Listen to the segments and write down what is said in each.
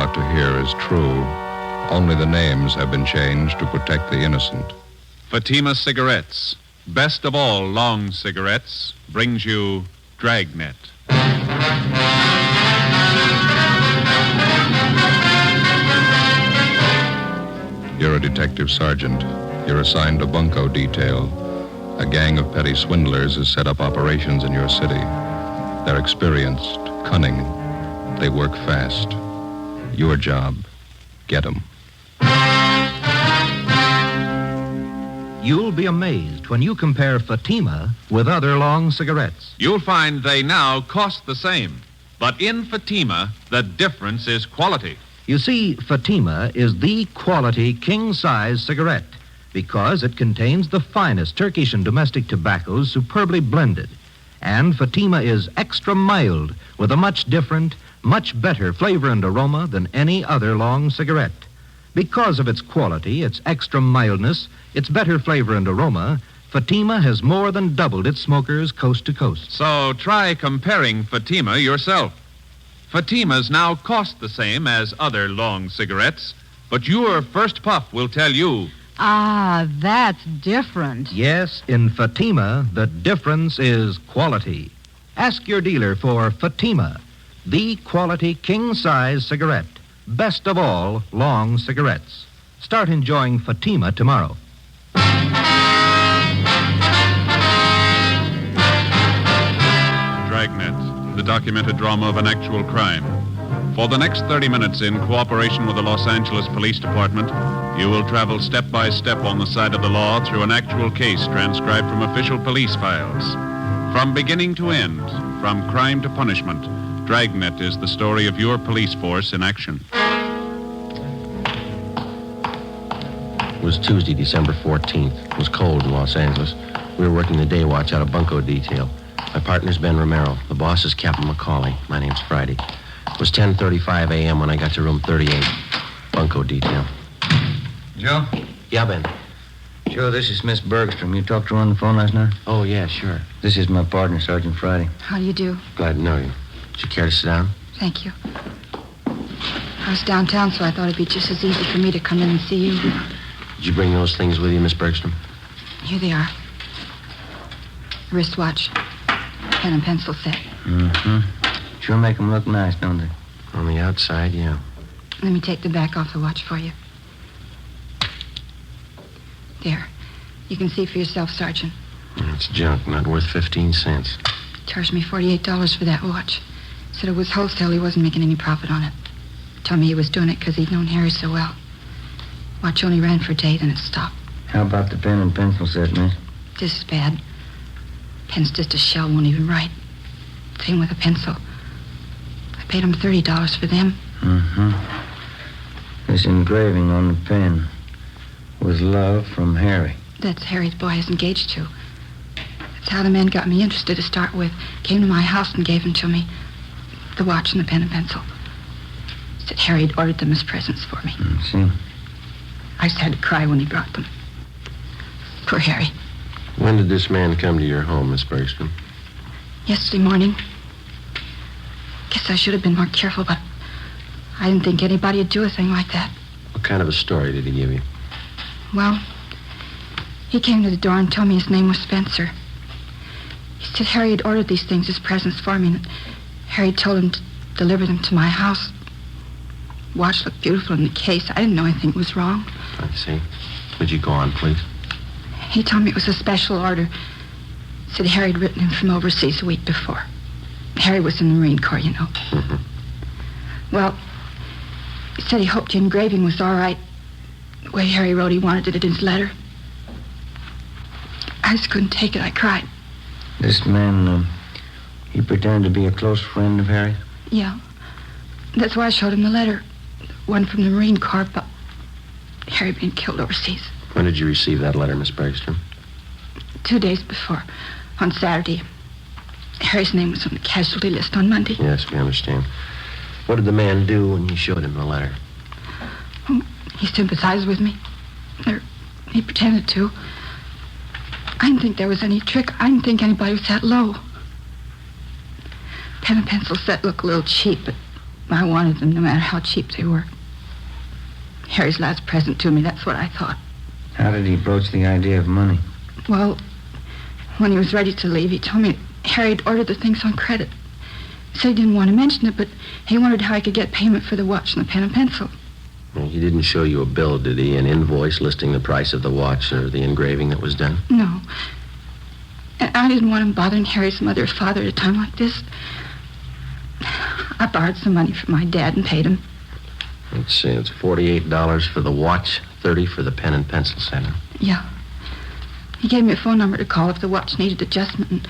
about to hear is true. Only the names have been changed to protect the innocent. Fatima Cigarettes, best of all long cigarettes, brings you Dragnet. You're a detective sergeant. You're assigned a bunco detail. A gang of petty swindlers has set up operations in your city. They're experienced, cunning. They work fast. Your job, get 'em. You'll be amazed when you compare Fatima with other long cigarettes. You'll find they now cost the same. But in Fatima, the difference is quality. You see, Fatima is the quality king-size cigarette because it contains the finest Turkish and domestic tobaccos superbly blended. And Fatima is extra mild with a much different, much better flavor and aroma than any other long cigarette. Because of its quality, its extra mildness, its better flavor and aroma, Fatima has more than doubled its smokers coast to coast. So try comparing Fatima yourself. Fatimas now cost the same as other long cigarettes, but your first puff will tell you. Ah, that's different. Yes, in Fatima, the difference is quality. Ask your dealer for Fatima, the quality king-size cigarette. Best of all long cigarettes. Start enjoying Fatima tomorrow. Dragnet, the documented drama of an actual crime. For the next 30 minutes, in cooperation with the Los Angeles Police Department, you will travel step by step on the side of the law through an actual case transcribed from official police files. From beginning to end, from crime to punishment, Dragnet is the story of your police force in action. It was Tuesday, December 14th. It was cold in Los Angeles. We were working the day watch out of bunco detail. My partner's Ben Romero. The boss is Captain McCauley. My name's Friday. It was 10:35 a.m. when I got to room 38. Bunco detail. Joe? Yeah, Ben. Joe, this is Miss Bergstrom. You talked to her on the phone last night? Oh, yeah, sure. This is my partner, Sergeant Friday. How do you do? Glad to know you. Would you care to sit down? Thank you. I was downtown, so I thought it'd be just as easy for me to come in and see you. Did you bring those things with you, Miss Bergstrom? Here they are. Wristwatch, pen and pencil set. Mm-hmm. Sure make them look nice, don't they? On the outside, yeah. Let me take the back off the watch for you. There. You can see for yourself, Sergeant. It's junk, not worth 15 cents. Charged me $48 for that watch. Said it was wholesale. He wasn't making any profit on it. Told me he was doing it because he'd known Harry so well. Watch only ran for a day, then it stopped. How about the pen and pencil set, miss? Just as bad. Pen's just a shell, won't even write. Same with a pencil. I paid him $30 for them. Mm-hmm. This engraving on the pen was love from Harry. That's Harry's boy I was engaged to. That's how the man got me interested to start with. Came to my house and gave them to me. The watch and the pen and pencil. Said Harry had ordered them as presents for me. See? I just had to cry when he brought them. Poor Harry. When did this man come to your home, Miss Bergstrom? Yesterday morning. Guess I should have been more careful, but I didn't think anybody would do a thing like that. What kind of a story did he give you? Well, he came to the door and told me his name was Spencer. He said Harry had ordered these things as presents for me, and Harry told him to deliver them to my house. Watch looked beautiful in the case. I didn't know anything was wrong. I see. Would you go on, please? He told me it was a special order. Said Harry had written him from overseas a week before. Harry was in the Marine Corps, you know. Mm-hmm. Well, he said he hoped the engraving was all right. The way Harry wrote, he wanted it in his letter. I just couldn't take it. I cried. This man, he pretended to be a close friend of Harry? Yeah. That's why I showed him the letter. One from the Marine Corps about Harry being killed overseas. When did you receive that letter, Miss Bergstrom? 2 days before, on Saturday. Harry's name was on the casualty list on Monday. Yes, we understand. What did the man do when you showed him the letter? He sympathized with me. Or he pretended to. I didn't think there was any trick. I didn't think anybody was that low. Pen and pencil set looked a little cheap, but I wanted them no matter how cheap they were. Harry's last present to me, that's what I thought. How did he broach the idea of money? Well, when he was ready to leave, he told me Harry had ordered the things on credit. He said he didn't want to mention it, but he wondered how he could get payment for the watch and the pen and pencil. Well, he didn't show you a bill, did he? An invoice listing the price of the watch or the engraving that was done? No. And I didn't want him bothering Harry's mother or father at a time like this. I borrowed some money from my dad and paid him. Let's see, it's $48 for the watch, $30 for the pen and pencil set. Yeah. He gave me a phone number to call if the watch needed adjustment, and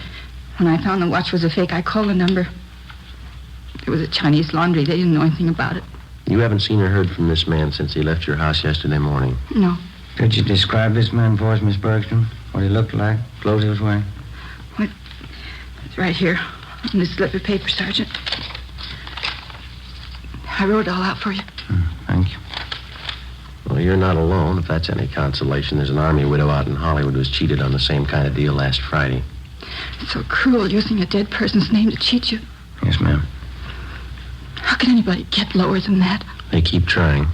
when I found the watch was a fake, I called the number. It was a Chinese laundry. They didn't know anything about it. You haven't seen or heard from this man since he left your house yesterday morning? No. Could you describe this man for us, Miss Bergstrom? What he looked like, clothes he was wearing? It's right here on this slip of paper, Sergeant. I wrote it all out for you. Thank you. Well, you're not alone, if that's any consolation. There's an army widow out in Hollywood who was cheated on the same kind of deal last Friday. It's so cruel using a dead person's name to cheat you. Yes, ma'am. How can anybody get lower than that? They keep trying.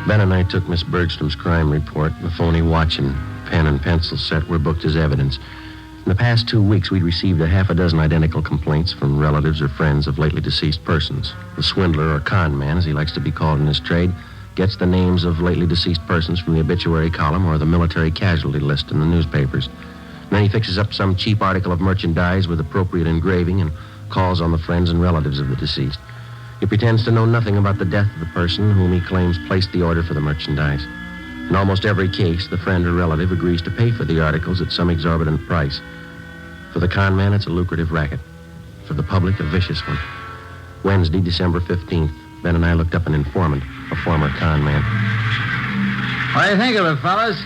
Ben and I took Miss Bergstrom's crime report. The phony watch and pen and pencil set were booked as evidence. In the past 2 weeks, we'd received a half a dozen identical complaints from relatives or friends of lately deceased persons. The swindler, or con man, as he likes to be called in his trade, gets the names of lately deceased persons from the obituary column or the military casualty list in the newspapers. Then he fixes up some cheap article of merchandise with appropriate engraving and calls on the friends and relatives of the deceased. He pretends to know nothing about the death of the person whom he claims placed the order for the merchandise. In almost every case, the friend or relative agrees to pay for the articles at some exorbitant price. For the con man, it's a lucrative racket. For the public, a vicious one. Wednesday, December 15th, Ben and I looked up an informant, a former con man. What do you think of it, fellas?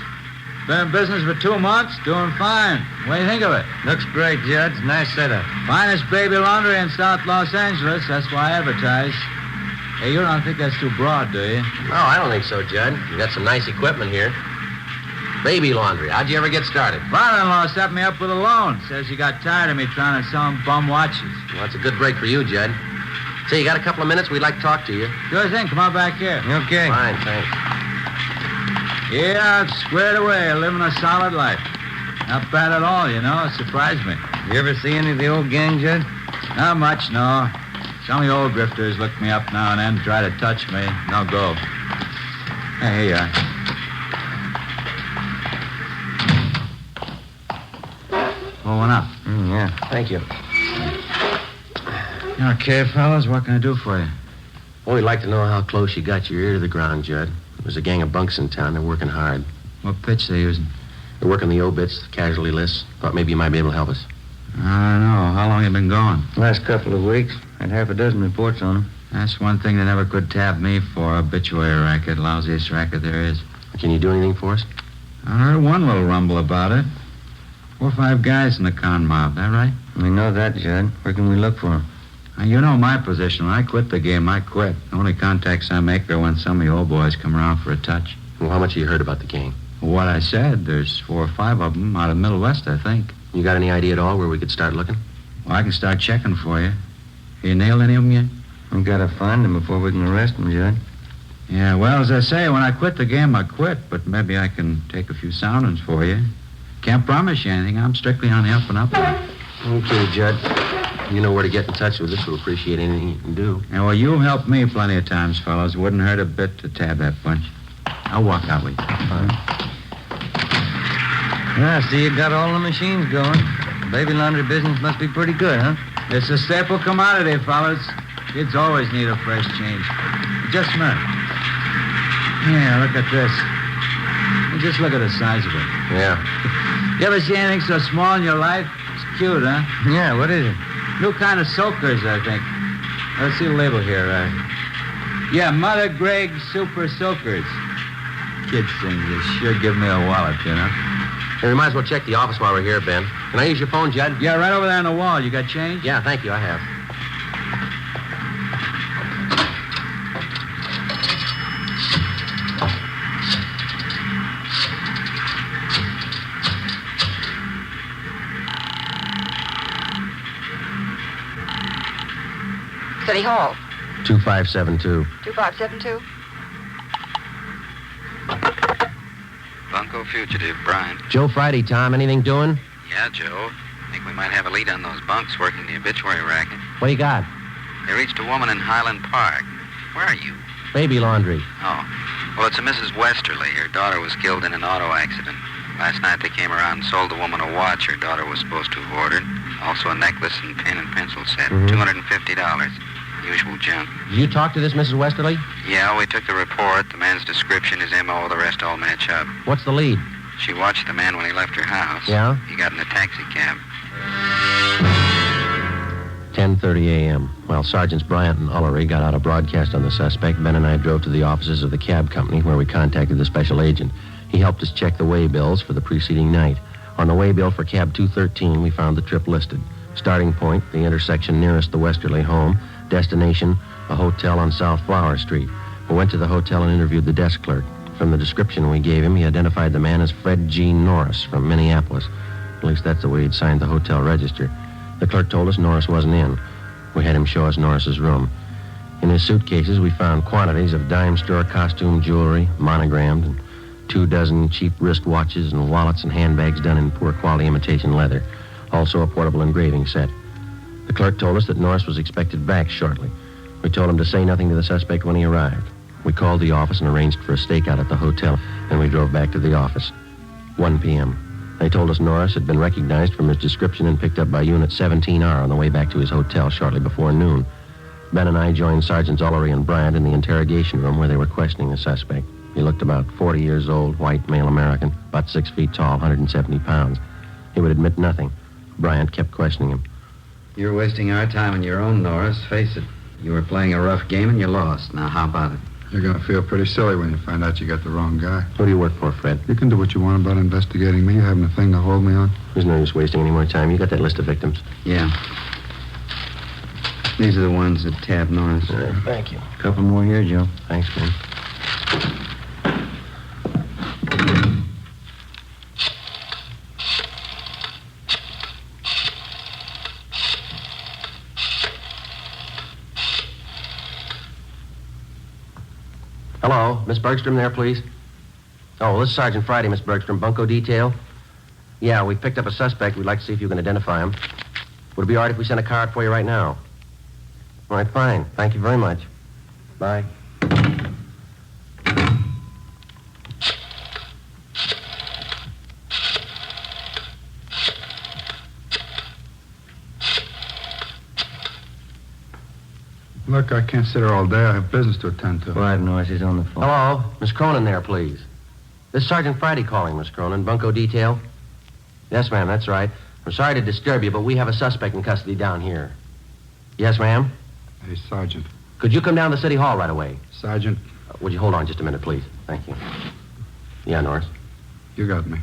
Been in business for 2 months, doing fine. What do you think of it? Looks great, Judge. Nice setup. Finest baby laundry in South Los Angeles. That's why I advertise. Hey, you don't think that's too broad, do you? Oh, I don't think so, Judd. You got some nice equipment here. Baby laundry. How'd you ever get started? Father-in-law set me up with a loan. Says he got tired of me trying to sell him bum watches. Well, that's a good break for you, Judd. Say, you got a couple of minutes? We'd like to talk to you. Sure thing. Come on back here. Okay. Fine, thanks. Yeah, it's squared away, living a solid life. Not bad at all, you know. It surprised me. You ever see any of the old gang, Judge? Not much, no. Some of the old grifters look me up now and then, try to touch me. No go. Hey, here you are. Pull one up. Yeah. Thank you. Okay, fellas, what can I do for you? Well, we'd like to know how close you got your ear to the ground, Judd. There's a gang of bunks in town. They're working hard. What pitch they using? They're working the obits, the casualty lists. Thought maybe you might be able to help us. I don't know. How long you been going? Last couple of weeks. Had half a dozen reports on them. That's one thing they never could tab me for. Obituary racket. Lousiest racket there is. Can you do anything for us? I heard one little rumble about it. 4 or 5 guys in the con mob. That right? We know that, Judd. Where can we look for them? Now, you know my position. When I quit the game, I quit. The only contacts I make are when some of the old boys come around for a touch. Well, how much have you heard about the gang? What I said, there's 4 or 5 of them out of Middle West, I think. You got any idea at all where we could start looking? Well, I can start checking for you. You nailed any of them yet? We gotta find them before we can arrest them, Judd. Yeah, well, as I say, when I quit the game, I quit. But maybe I can take a few soundings for you. Can't promise you anything. I'm strictly on the up and up. Okay, Judd. You know where to get in touch with us. We'll appreciate anything you can do. Yeah, well, you've helped me plenty of times, fellas. Wouldn't hurt a bit to tab that bunch. I'll walk out with you. Fine. Yeah, I see you got all the machines going. The baby laundry business must be pretty good, huh? It's a staple commodity, fellas. Kids always need a fresh change. Just a minute. Yeah, look at this. Just look at the size of it. Yeah. You ever see anything so small in your life? It's cute, huh? Yeah, what is it? New kind of soakers, I think. Let's see the label here. Yeah, Mother Greg Super Soakers. Kids things, they sure give me a wallop, you know? Hey, we might as well check the office while we're here, Ben. Can I use your phone, Judd? Yeah, right over there on the wall. You got change? Yeah, thank you. I have. City Hall. 2572. 2572. Bunko fugitive, Brian. Joe Friday, Tom. Anything doing? Yeah, Joe. Think we might have a lead on those bunks working the obituary racket. What do you got? They reached a woman in Highland Park. Where are you? Baby laundry. Oh. Well, it's a Mrs. Westerly. Her daughter was killed in an auto accident. Last night they came around and sold the woman a watch her daughter was supposed to have ordered. Also a necklace and pen and pencil set. $250. Usual junk. Did you talk to this Mrs. Westerly? Yeah, we took the report. The man's description, his M.O., the rest all match up. What's the lead? She watched the man when he left her house. Yeah? He got in a taxi cab. 10:30 a.m. While Sergeants Bryant and Ullery got out a broadcast on the suspect, Ben and I drove to the offices of the cab company where we contacted the special agent. He helped us check the way bills for the preceding night. On the way bill for cab 213, we found the trip listed. Starting point, the intersection nearest the Westerly home. Destination, a hotel on South Flower Street. We went to the hotel and interviewed the desk clerk. From the description we gave him, he identified the man as Fred G. Norris from Minneapolis. At least that's the way he'd signed the hotel register. The clerk told us Norris wasn't in. We had him show us Norris's room. In his suitcases, we found quantities of dime store costume jewelry, monogrammed, and 24 cheap wristwatches and wallets and handbags done in poor quality imitation leather. Also a portable engraving set. The clerk told us that Norris was expected back shortly. We told him to say nothing to the suspect when he arrived. We called the office and arranged for a stakeout at the hotel, and we drove back to the office. 1 p.m. They told us Norris had been recognized from his description and picked up by Unit 17R on the way back to his hotel shortly before noon. Ben and I joined Sergeants Ullery and Bryant in the interrogation room where they were questioning the suspect. He looked about 40 years old, white, male American, about 6 feet tall, 170 pounds. He would admit nothing. Bryant kept questioning him. You're wasting our time and your own, Norris. Face it. You were playing a rough game and you lost. Now, how about it? You're going to feel pretty silly when you find out you got the wrong guy. Who do you work for, Fred? You can do what you want about investigating me. You haven't a thing to hold me on. There's no use wasting any more time. You got that list of victims? Yeah. These are the ones that tabbed Norris. Thank you. A couple more here, Joe. Thanks, Ben. Hello, Miss Bergstrom there, please? Oh, this is Sergeant Friday, Miss Bergstrom. Bunko detail? Yeah, we picked up a suspect. We'd like to see if you can identify him. Would it be all right if we sent a car out for you right now? All right, fine. Thank you very much. Bye. Look, I can't sit here all day. I have business to attend to. Quiet, Norris. He's on the phone. Hello, Miss Cronin there, please. This is Sergeant Friday calling, Miss Cronin. Bunko detail? Yes, ma'am, that's right. I'm sorry to disturb you, but we have a suspect in custody down here. Yes, ma'am? Hey, Sergeant. Could you come down to City Hall right away? Sergeant, Would you hold on just a minute, please? Thank you. Yeah, Norris. you got me.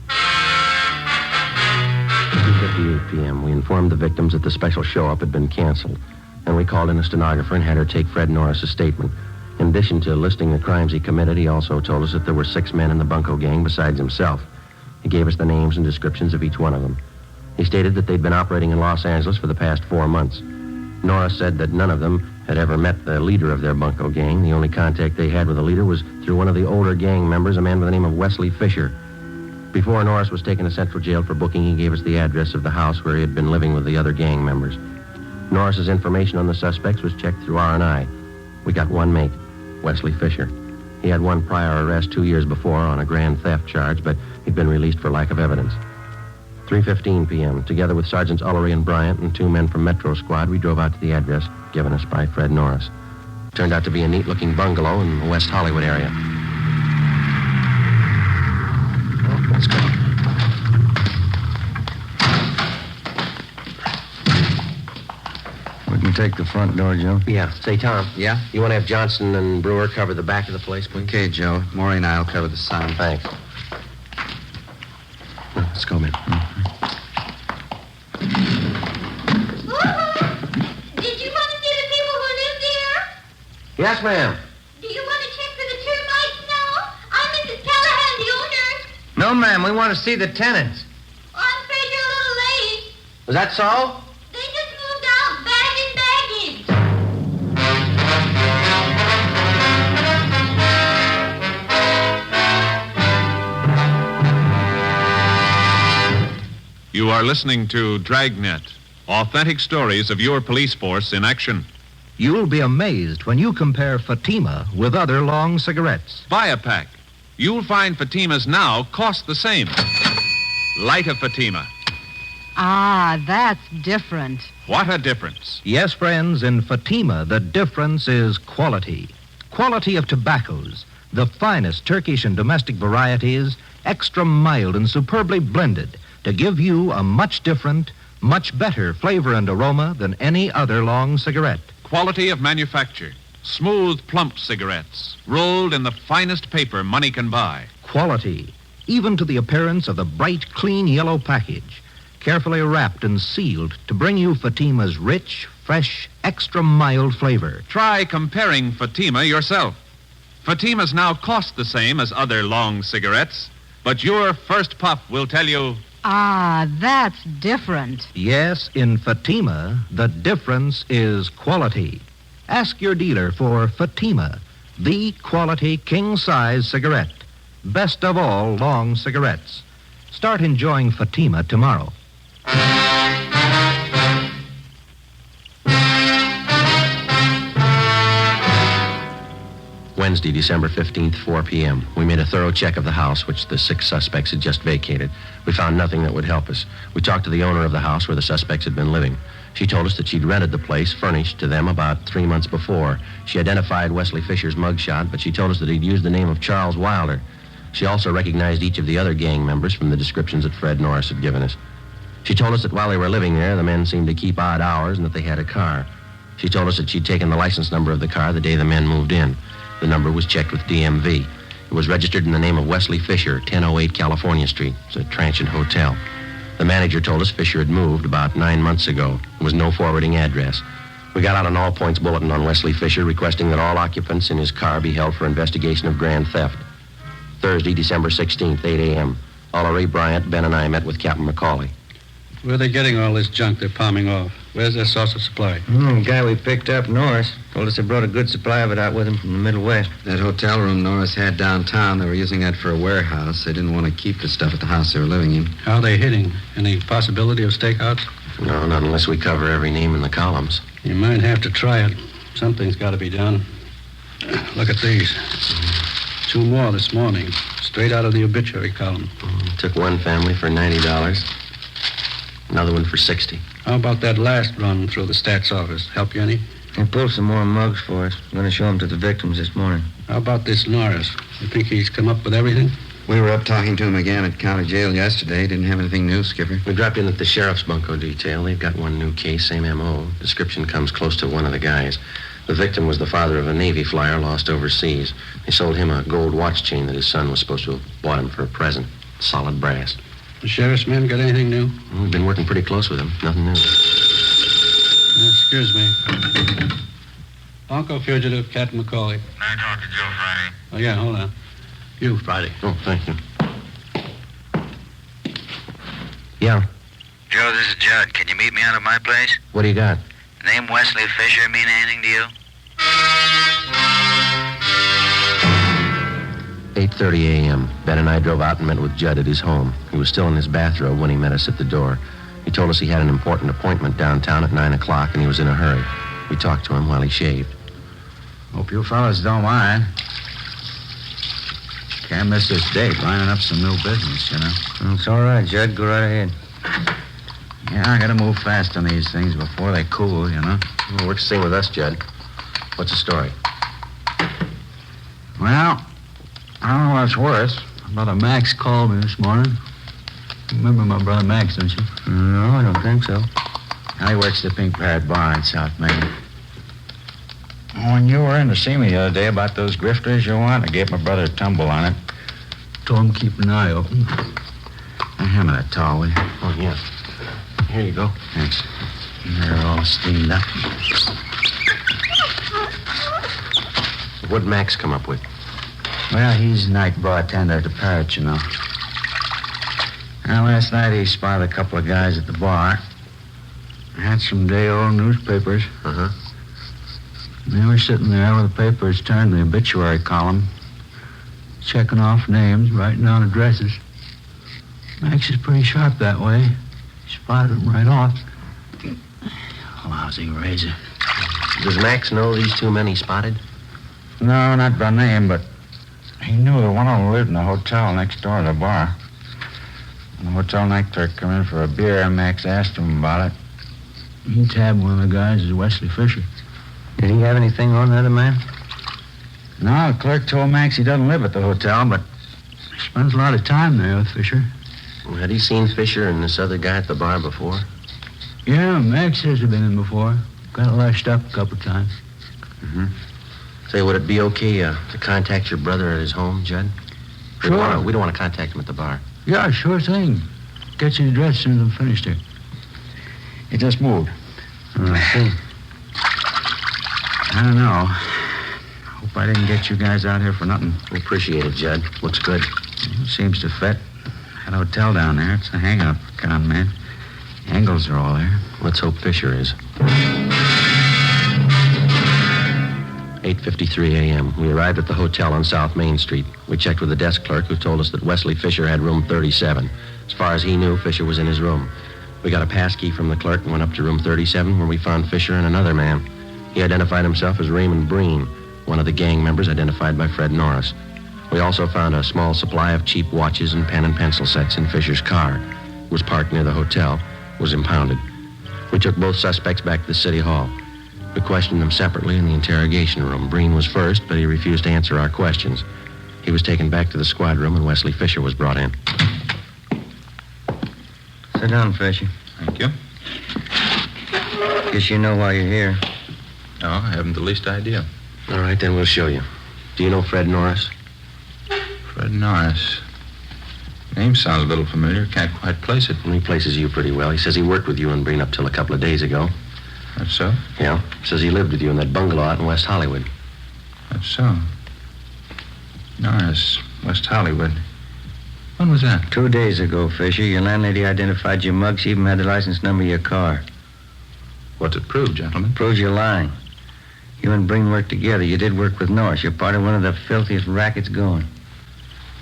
2:58 p.m. We informed the victims that the special show-up had been canceled. And we called in a stenographer and had her take Fred Norris's statement. In addition to listing the crimes he committed, he also told us that there were 6 men in the Bunko gang besides himself. He gave us the names and descriptions of each one of them. He stated that they'd been operating in Los Angeles for the past 4 months. Norris said that none of them had ever met the leader of their Bunko gang. The only contact they had with the leader was through one of the older gang members, a man by the name of Wesley Fisher. Before Norris was taken to Central Jail for booking, he gave us the address of the house where he had been living with the other gang members. Norris's information on the suspects was checked through R&I. We got one mate, Wesley Fisher. He had one prior arrest 2 years before on a grand theft charge, but he'd been released for lack of evidence. 3:15 p.m., together with Sergeants Ullery and Bryant and 2 men from Metro Squad, we drove out to the address given us by Fred Norris. Turned out to be a neat-looking bungalow in the West Hollywood area. Well, let's go. We can take the front door, Joe. Yeah. Say, Tom. Yeah? You want to have Johnson and Brewer cover the back of the place, please? Okay, Joe. Maury and I will cover the sound. Thanks. Let's go, man. Did you want to see the people who live there? Yes, ma'am. Do you want to check for the termites now? I'm Mrs. Callahan, the owner. No, ma'am. We want to see the tenants. Oh, I'm afraid you're a little late. Was that so? They just moved out, bag and baggage. You are listening to Dragnet, authentic stories of your police force in action. You'll be amazed when you compare Fatima with other long cigarettes. Buy a pack. You'll find Fatimas now cost the same. Light a Fatima. Ah, that's different. What a difference. Yes, friends, in Fatima, the difference is quality. Quality of tobaccos, the finest Turkish and domestic varieties, extra mild and superbly blended to give you a much different, much better flavor and aroma than any other long cigarette. Quality of manufacture. Smooth, plump cigarettes, rolled in the finest paper money can buy. Quality, even to the appearance of the bright, clean yellow package, carefully wrapped and sealed to bring you Fatima's rich, fresh, extra mild flavor. Try comparing Fatima yourself. Fatimas now cost the same as other long cigarettes, but your first puff will tell you... Ah, that's different. Yes, in Fatima, the difference is quality. Ask your dealer for Fatima, the quality king-size cigarette. Best of all long cigarettes. Start enjoying Fatima tomorrow. Wednesday, December 15th, 4 p.m. We made a thorough check of the house, which the 6 suspects had just vacated. We found nothing that would help us. We talked to the owner of the house where the suspects had been living. She told us that she'd rented the place, furnished, to them about 3 months before. She identified Wesley Fisher's mugshot, but she told us that he'd used the name of Charles Wilder. She also recognized each of the other gang members from the descriptions that Fred Norris had given us. She told us that while they were living there, the men seemed to keep odd hours and that they had a car. She told us that she'd taken the license number of the car the day the men moved in. The number was checked with DMV. It was registered in the name of Wesley Fisher, 1008 California Street. It's a transient hotel. The manager told us Fisher had moved about 9 months ago. There was no forwarding address. We got out an all-points bulletin on Wesley Fisher requesting that all occupants in his car be held for investigation of grand theft. Thursday, December 16th, 8 a.m. Oliver Ray Bryant, Ben, and I met with Captain McCauley. Where are they getting all this junk they're palming off? Where's their source of supply? The guy we picked up, Norris, told us they brought a good supply of it out with him from the Middle West. That hotel room Norris had downtown, they were using that for a warehouse. They didn't want to keep the stuff at the house they were living in. How are they hitting? Any possibility of stakeouts? No, not unless we cover every name in the columns. You might have to try it. Something's got to be done. Look at these. 2 more this morning, straight out of the obituary column. Took one family for $90. Another one for $60. How about that last run through the stats office? Help you any? They pulled some more mugs for us. We're going to show them to the victims this morning. How about this Norris? You think he's come up with everything? We were up talking to him again at county jail yesterday. Didn't have anything new, Skipper. We dropped in at the sheriff's bunco detail. They've got one new case, same M.O. Description comes close to one of the guys. The victim was the father of a Navy flyer lost overseas. They sold him a gold watch chain that his son was supposed to have bought him for a present. Solid brass. The sheriff's men got anything new? We've been working pretty close with him. Nothing new. Excuse me. Bunco fugitive, Captain McCauley. I talked to Joe Friday. Oh, yeah, hold on. You, Friday. Oh, thank you. Yeah. Joe, this is Judd. Can you meet me out at my place? What do you got? The name Wesley Fisher mean anything to you? 8:30 a.m. Ben and I drove out and met with Judd at his home. He was still in his bathrobe when he met us at the door. He told us he had an important appointment downtown at 9 o'clock and he was in a hurry. We talked to him while he shaved. Hope you fellas don't mind. Can't miss this date, lining up some new business, you know. It's all right, Judd. Go right ahead. Yeah, I gotta move fast on these things before they cool, you know. Well, works the same with us, Judd. What's the story? Well, I don't know what's worse. Brother Max called me this morning. Remember my brother Max, don't you? No, I don't think so. He works the Pink Parrot Bar in South Main. When you were in to see me the other day about those grifters you want, I gave my brother a tumble on it. Told him keep an eye open. Now, hand me that towel, will you? Oh, yeah. Here you go. Thanks. They're all steamed up. What'd Max come up with? Well, he's night bartender at the Parrot, you know. Now, last night he spotted a couple of guys at the bar. Had some day-old newspapers. Uh-huh. They were sitting there with the papers turned to the obituary column, checking off names, writing down addresses. Max is pretty sharp that way. Spotted him right off. Lousy razor. Does Max know these two men he spotted? No, not by name, but he knew that one of them lived in the hotel next door to the bar. When the hotel night clerk come in for a beer, and Max asked him about it. He tabbed one of the guys as Wesley Fisher. Did he have anything on the other man? No, the clerk told Max he doesn't live at the hotel, but he spends a lot of time there with Fisher. Well, had he seen Fisher and this other guy at the bar before? Yeah, Max says he's been in before. Got lashed up a couple times. Mm-hmm. Say, would it be okay to contact your brother at his home, Judd? Sure. We don't want to contact him at the bar. Yeah, sure thing. Get your address as soon as I'm finished here. He just moved. I see. I don't know. Hope I didn't get you guys out here for nothing. We appreciate it, Judd. Looks good. Seems to fit. That hotel down there, it's a hang-up, con man. Angles are all there. Let's hope Fisher is. 8:53 a.m. We arrived at the hotel on South Main Street. We checked with the desk clerk, who told us that Wesley Fisher had room 37. As far as he knew, Fisher was in his room. We got a pass key from the clerk and went up to room 37, where we found Fisher and another man. He identified himself as Raymond Breen, one of the gang members identified by Fred Norris. We also found a small supply of cheap watches and pen and pencil sets in Fisher's car. It was parked near the hotel, was impounded. We took both suspects back to the city hall. We questioned them separately in the interrogation room. Breen was first, but he refused to answer our questions. He was taken back to the squad room, and Wesley Fisher was brought in. Sit down, Fisher. Thank you. Guess you know why you're here. No, I haven't the least idea. All right, then we'll show you. Do you know Fred Norris? Fred Norris. Name sounds a little familiar. Can't quite place it. Well, he places you pretty well. He says he worked with you and Breen up till a couple of days ago. That's so? Yeah. Says he lived with you in that bungalow out in West Hollywood. That's so. Norris, West Hollywood. When was that? 2 days ago, Fisher. Your landlady identified your mug. She even had the license number of your car. What's it prove, gentlemen? Proves you're lying. You and Breen worked together. You did work with Norris. You're part of one of the filthiest rackets going.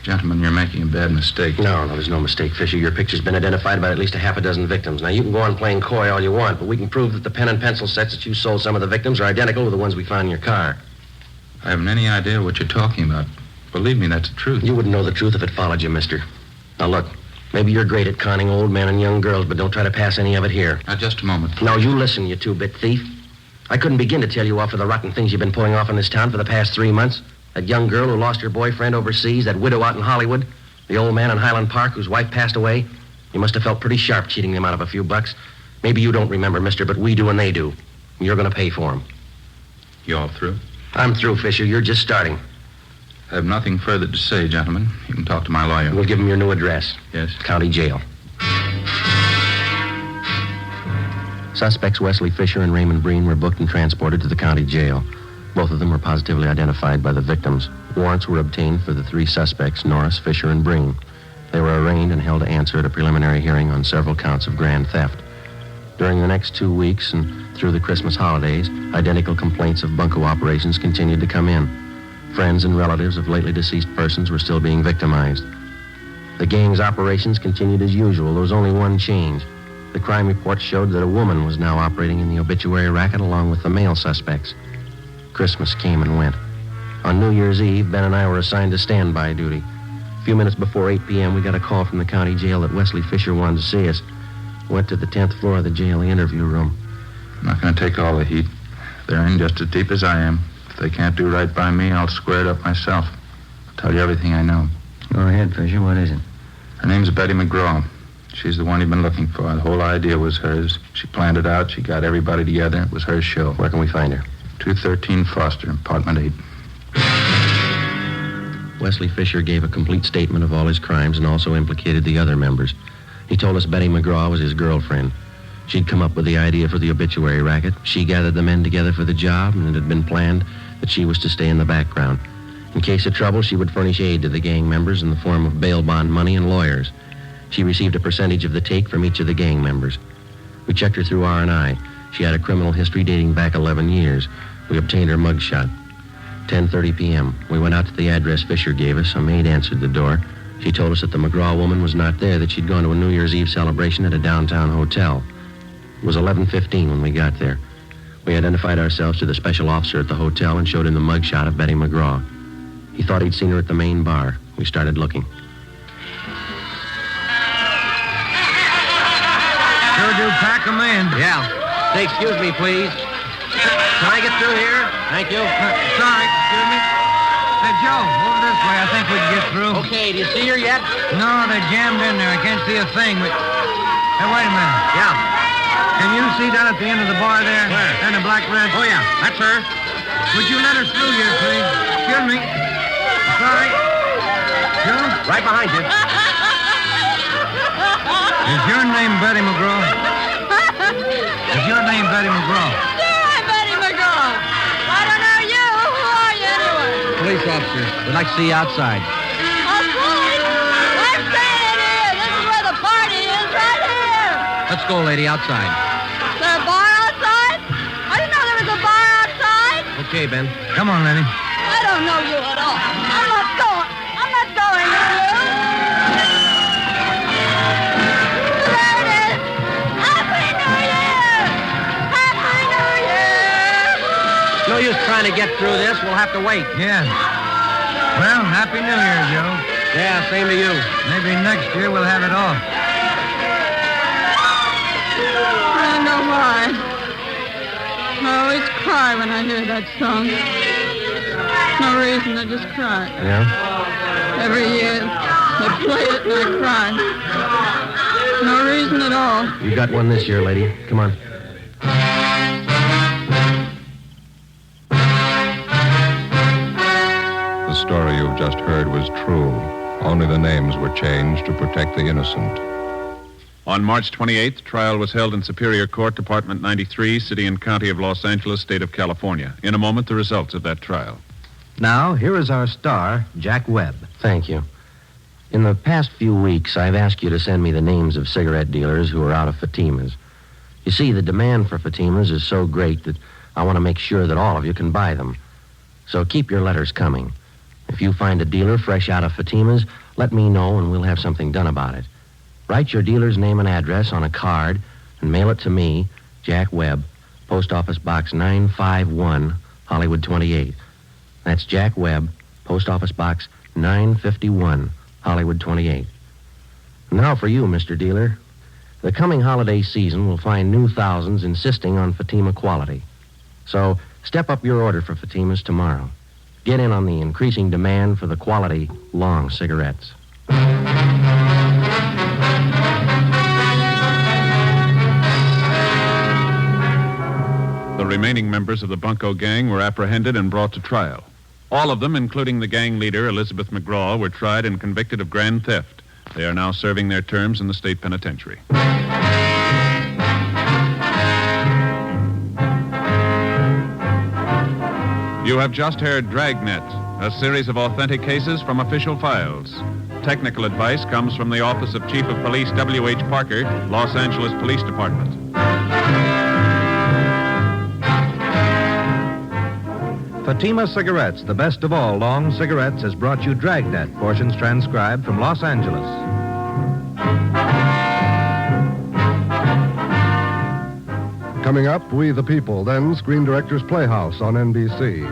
Gentlemen, you're making a bad mistake. No, there's no mistake, Fisher. Your picture's been identified by at least a half a dozen victims. Now, you can go on playing coy all you want, but we can prove that the pen and pencil sets that you sold some of the victims are identical to the ones we found in your car. I haven't any idea what you're talking about. Believe me, that's the truth. You wouldn't know the truth if it followed you, mister. Now, look, maybe you're great at conning old men and young girls, but don't try to pass any of it here. Now, just a moment. Now, you listen, you two-bit thief. I couldn't begin to tell you off for the rotten things you've been pulling off in this town for the past 3 months. That young girl who lost her boyfriend overseas, that widow out in Hollywood, the old man in Highland Park whose wife passed away. You must have felt pretty sharp cheating them out of a few bucks. Maybe you don't remember, mister, but we do and they do. And you're going to pay for them. You all through? I'm through, Fisher. You're just starting. I have nothing further to say, gentlemen. You can talk to my lawyer. We'll give him your new address. Yes? County jail. Suspects Wesley Fisher and Raymond Breen were booked and transported to the county jail. Both of them were positively identified by the victims. Warrants were obtained for the 3 suspects, Norris, Fisher, and Breen. They were arraigned and held to answer at a preliminary hearing on several counts of grand theft. During the next 2 weeks and through the Christmas holidays, identical complaints of bunco operations continued to come in. Friends and relatives of lately deceased persons were still being victimized. The gang's operations continued as usual. There was only one change. The crime report showed that a woman was now operating in the obituary racket along with the male suspects. Christmas came and went. On New Year's Eve, Ben and I were assigned to standby duty. A few minutes before 8 p.m., we got a call from the county jail that Wesley Fisher wanted to see us. Went to the 10th floor of the jail interview room. I'm not going to take all the heat. They're in just as deep as I am. If they can't do right by me, I'll square it up myself. I'll tell you everything I know. Go ahead, Fisher. What is it? Her name's Betty McGraw. She's the one you've been looking for. The whole idea was hers. She planned it out. She got everybody together. It was her show. Where can we find her? 213 Foster, apartment 8. Wesley Fisher gave a complete statement of all his crimes and also implicated the other members. He told us Betty McGraw was his girlfriend. She'd come up with the idea for the obituary racket. She gathered the men together for the job, and it had been planned that she was to stay in the background. In case of trouble, she would furnish aid to the gang members in the form of bail bond money and lawyers. She received a percentage of the take from each of the gang members. We checked her through R&I. She had a criminal history dating back 11 years. We obtained her mugshot. 10:30 p.m. We went out to the address Fisher gave us. A maid answered the door. She told us that the McGraw woman was not there, that she'd gone to a New Year's Eve celebration at a downtown hotel. It was 11:15 when we got there. We identified ourselves to the special officer at the hotel and showed him the mugshot of Betty McGraw. He thought he'd seen her at the main bar. We started looking. Sure do pack 'em in. Yeah. Say, excuse me, please. Can I get through here? Thank you. Sorry, excuse me. Hey, Joe, over this way. I think we can get through. Okay, do you see her yet? No, they're jammed in there. I can't see a thing, but... Hey, wait a minute. Yeah. Can you see down at the end of the bar there? Where? And the black dress? Oh, yeah, that's her. Would you let her through here, please? Excuse me. Sorry. Joe? Right behind you. Is your name Betty McGraw? Is your name Betty McGraw? Sure, I'm Betty McGraw. I don't know you. Who are you anyway? Police officer. We'd like to see you outside. Outside? I'm staying here. This is where the party is, right here. Let's go, lady, outside. Is there a bar outside? I didn't know there was a bar outside. Okay, Ben. Come on, Lenny. I don't know you at all. I'm not going. I'm not going with you. There it is. Happy New Year! Happy New Year! No use trying to get through this. We'll have to wait. Yeah. Well, Happy New Year, Joe. Yeah, same to you. Maybe next year we'll have it off. I don't know why. I always cry when I hear that song. No reason, I just cry. Yeah? Every year, they play it and I cry. No reason at all. You got one this year, lady. Come on. The story you've just heard was true. Only the names were changed to protect the innocent. On March 28th, trial was held in Superior Court, Department 93, City and County of Los Angeles, State of California. In a moment, the results of that trial. Now, here is our star, Jack Webb. Thank you. In the past few weeks, I've asked you to send me the names of cigarette dealers who are out of Fatimas. You see, the demand for Fatimas is so great that I want to make sure that all of you can buy them. So keep your letters coming. If you find a dealer fresh out of Fatimas, let me know and we'll have something done about it. Write your dealer's name and address on a card and mail it to me, Jack Webb, Post Office Box 951, Hollywood 28. That's Jack Webb, Post Office Box 951, Hollywood 28. Now for you, Mr. Dealer. The coming holiday season will find new thousands insisting on Fatima quality. So step up your order for Fatimas tomorrow. Get in on the increasing demand for the quality long cigarettes. The remaining members of the Bunko gang were apprehended and brought to trial. All of them, including the gang leader, Elizabeth McGraw, were tried and convicted of grand theft. They are now serving their terms in the state penitentiary. You have just heard Dragnet, a series of authentic cases from official files. Technical advice comes from the Office of Chief of Police W.H. Parker, Los Angeles Police Department. Fatima Cigarettes, the best of all long cigarettes, has brought you Dragnet, portions transcribed from Los Angeles. Coming up, We the People, then Screen Directors Playhouse on NBC.